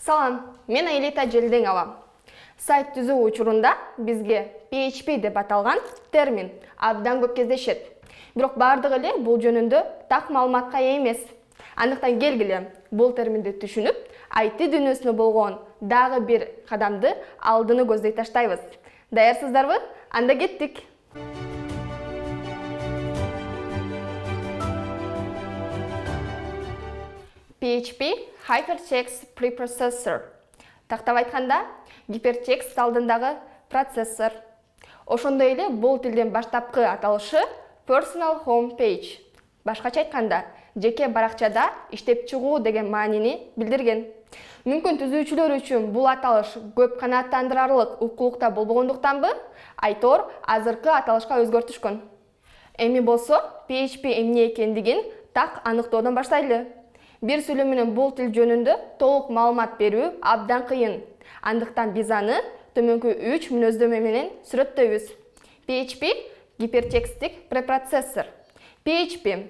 Салам, мен Айлита Желдеңова. Сайт түзүү учурунда бизге PHP деп аталган термин абдан көп кездешет. Бирок бардыгы эле бул жөнүндө так маалыматка ээ эмес. Андыктан келгиле бул терминди түшүнүп, IT дүйнөсүнө болгон дагы бир кадамды алдыны көздөй таштайбыз. Даярсыздарбы? Анда кеттик. PHP Hypertext Preprocessor. Тактап айтканда, гипертекст алдындагы процессор. Ошондой эле бул тилдин баштапкы аталышы Personal Home Page. Башкача айтканда, жеке баракчада иштеп чыгуу деген маанини билдирген. Мүмкүн түзүүчүлөр үчүн бул аталыш көп канааттандырарлык укукта болбогондуктанбы, айтор азыркы аталышка өзгөртүшкөн. Эми болсо, PHP эмне экендигин так аныктоодон баштайлы. Бир сүйлөм менен бул тил жөнүндө толук маалымат берүү абдан кыйын. Андыктан биз аны төмөнкү 3 мүнөздөмө менен сүрөттөйбүз. PHP гипертекстик препроцессор. PHP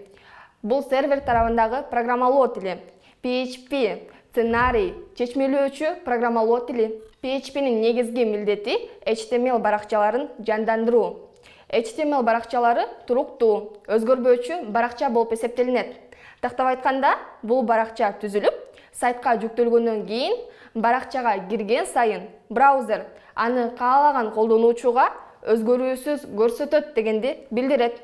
бул сервер тарабындагы программалоо тили. PHP сценарий чечмелөөчү программалоо тили. PHP'нин негизги милдети HTML баракчаларын жандандыруу. HTML баракчалары туруктуу, өзгөрбөөчү баракча болуп эсептелинет. Тактап айтканда, бул баракча түзүлүп, сайтка жүктөлгөндөн кийин баракчага кирген сайын браузер аны каалаган колдонуучуга өзгөрүүсүз көрсөтөт дегенди билдирет.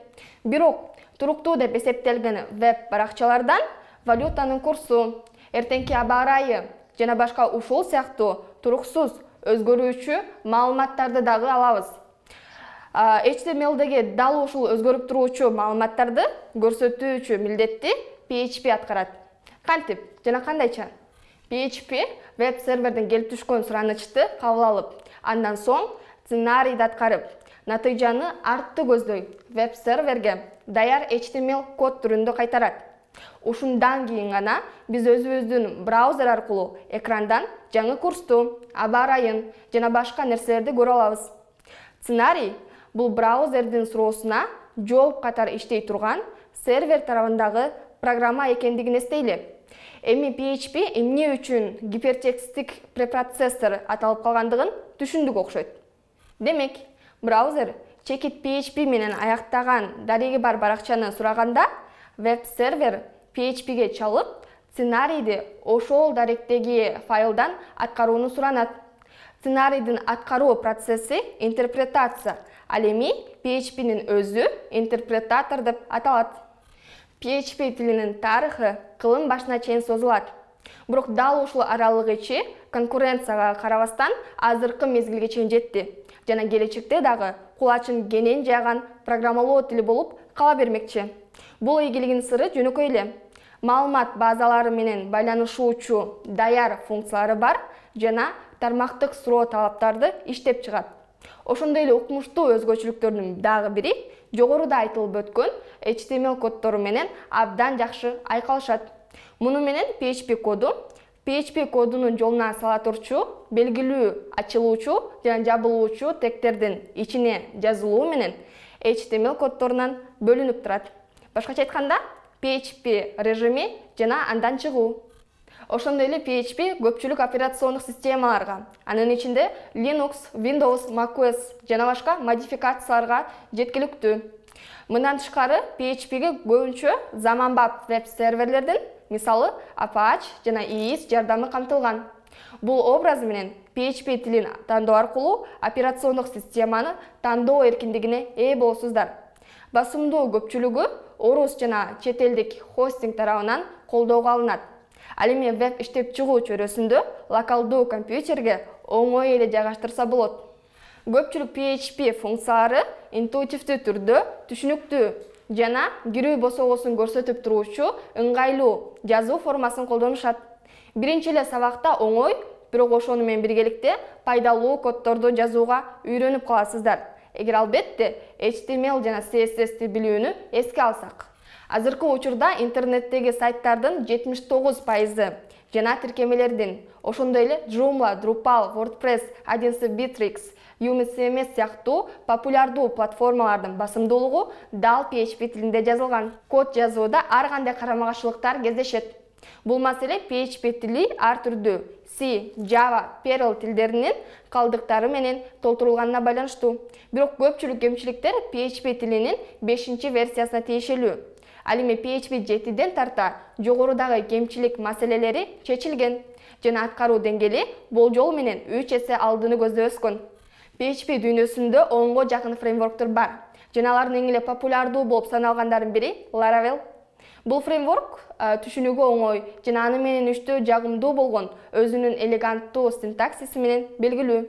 Бирок туруктуу деп эсептелген веб баракчалардан валютанын курсу, эртеңки аба ырайы жана башка ушул сыяктуу туруксуз өзгөрүүчү маалыматтарды дагы алабыз. HTMLдеги дал ушул өзгөрүп туруучу маалыматтарды көрсөтүүчү милдетти PHP аткарат. Кантип жана кандайча? PHP веб-серверден келип түшкөн суранычты кабыл алып, андан соң сценарийди аткарып, натыйжаны артты көздөй веб-серверге даяр HTML код түрүндө кайтарат. Ушундан кийин гана биз өзүбүздүн браузер аркылуу экрандан жаңы курсту, аба ырайын жана башка нерселерди көрө алабыз. Сценарий бул браузердин суроосуна жооп катары иштей турган сервер тарабындагы программа экендигин эстейли. Эми PHP эмне үчүн гипертекстик препроцессор аталып калгандыгын түшүндүк окшойт. Демек, браузер чекит PHP менен аяктаган дареги бар баракчаны сураганда, веб-сервер PHP-ге чалып, сценарийди ошол даректеги файлдан аткарууну суранат. Сценарийдин аткаруу процесси интерпретация, ал эми PHP-нин өзү интерпретатор деп аталат. PHP тилинин тарыхы кылым башына чейин созулат. Бирок дал ушул аралык ичи конкуренцияга карабастан азыркы мезгилге чейин жетти. Жана келечекте дагы кулачын кенен жайган программалоо тили болуп кала бермекчи. Бул ийгилигинин сыры жөнөкөй эле. Маалымат базалары менен байланышуучу даяр функциялары бар жана тармактык суроо талаптарды иштеп чыгат. Ошондой эле укмуштуу өзгөчөлүктөрдүн дагы бири жогоруда айтылып өткөн HTML коддору менен абдан жакшы айкалышат. Муну менен PHP кодунун жолуна сала турчу белгилүү ачылуучу жана жабылуучу тегтердин ичине жазылуу менен HTML коддорунан бөлүнүп турат. Башкача айтканда, PHP режими жана андан чыгуу. Ошондой эле PHP көпчүлүк операциондук системаларга, анын ичинде Linux, Windows, macOS жана башка модификацияларга жеткиликтүү. Мындан тышкары PHP-ге көбүнчө заманбап веб-серверлердин, мисалы Apache жана EIS жардамы камтылган. Бул образ менен PHP тилин тандоо аркылуу операциондук системаны тандоо эркиндигине ээ болосуздар. Басымдуу көпчүлүгү орус жана чет элдик хостинг тарабынан колдоого алынат. Ал эми веб иштеп чыгуу чөйрөсүндө локалдуу компьютерге оңой эле жайгаштырса болот. Көпчүлүк PHP функциялары интуитивдүү түрдө түшүнүктүү жана кирүү босогосун көрсөтүп туруучу ыңгайлуу жазуу формасын колдонушат. Биринчи эле сабакта оңой, бирок ошону менен биргеликте пайдалуу коддорду жазууга үйрөнүп каласыздар. Эгер албетте HTML жана CSS-ти билүүнү эске алсак. Азыркы учурда интернеттеги сайттардын 79% жана тиркемелердин, ошондой эле Joomla, Drupal, WordPress, Adobe Bittrex, UMCMS сыяктуу популярдуу платформалардын басымдуулугу дал PHP тилинде жазылган. Код жазууда ар кандай карама-каршылыктар кездешет. Бул маселе PHP тили ар түрдүү C, Java, Perl тилдеринин калдыктары менен толтурулганына байланыштуу. Бирок көпчүлүк кемчиликтер PHP тилинин 5-версиясына тиешелүү. Ал эми PHP 7ден тарта жогорудагы кемчилик маселелери чечилген жана аткаруу деңгээли болжол менен 3 эсе алдыны көздөп өскөн. PHP дүйнөсүндө 10го жакын фреймворктор бар. Жана алардын эң эле популярдуу болуп саналгандардын бири Laravel. Бул фреймворк түшүнүүгө оңой жана аны менен иштөө жагымдуу болгон өзүнүн элеганттуу синтаксиси менен белгилүү.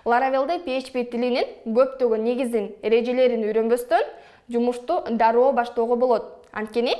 Laravel'де PHP тилинин көптөгөн негизин эрежелерин үйрөнбөстөн жумушту дароо баштоого болот. Анткени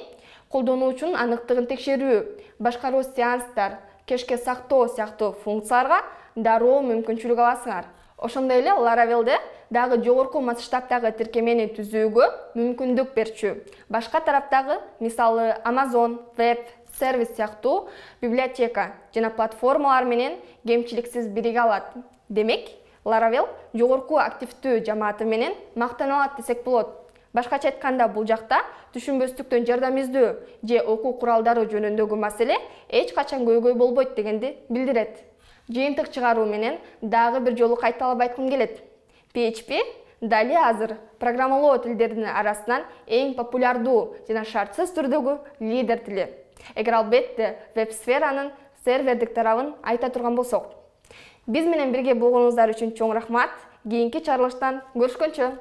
колдонуучунун аныктыгын текшерүү, башкаруу сеанстар, кешке сактоо сыяктуу функцияларга дароо мүмкүнчүлүк аласыңар. Ошондой эле Laravel'де дагы жогорку масштабтагы тиркемени түзүүгө мүмкүндүк берчү. Башка тараптагы, мисалы Amazon Web Service сыяктуу библиотека жана платформалар менен кемчиликсиз бириге алат. Демек, Laravel жогорку активдүү жамааты менен мактаналат десек болот. Башкача айтканда, бул жакта түшүнбөстүктөн жардам издөө же окуу куралдары жөнүндөгү маселе эч качан көйгөй болбойт дегенди билдирет. Жыйынтык чыгаруу менен дагы бир жолу кайталап айткым келет. PHP дали азыр программалоо тилдеринин арасынан эң популярдуу жана шартсыз түрдөгү лидер тили. Эгер албетте веб-сферанын сервердик тарабын айта турган болсок. Биз менен бирге болгонуңуздар үчүн чоң рахмат. Кийинки чыгарылыштан көрүшкөнчө.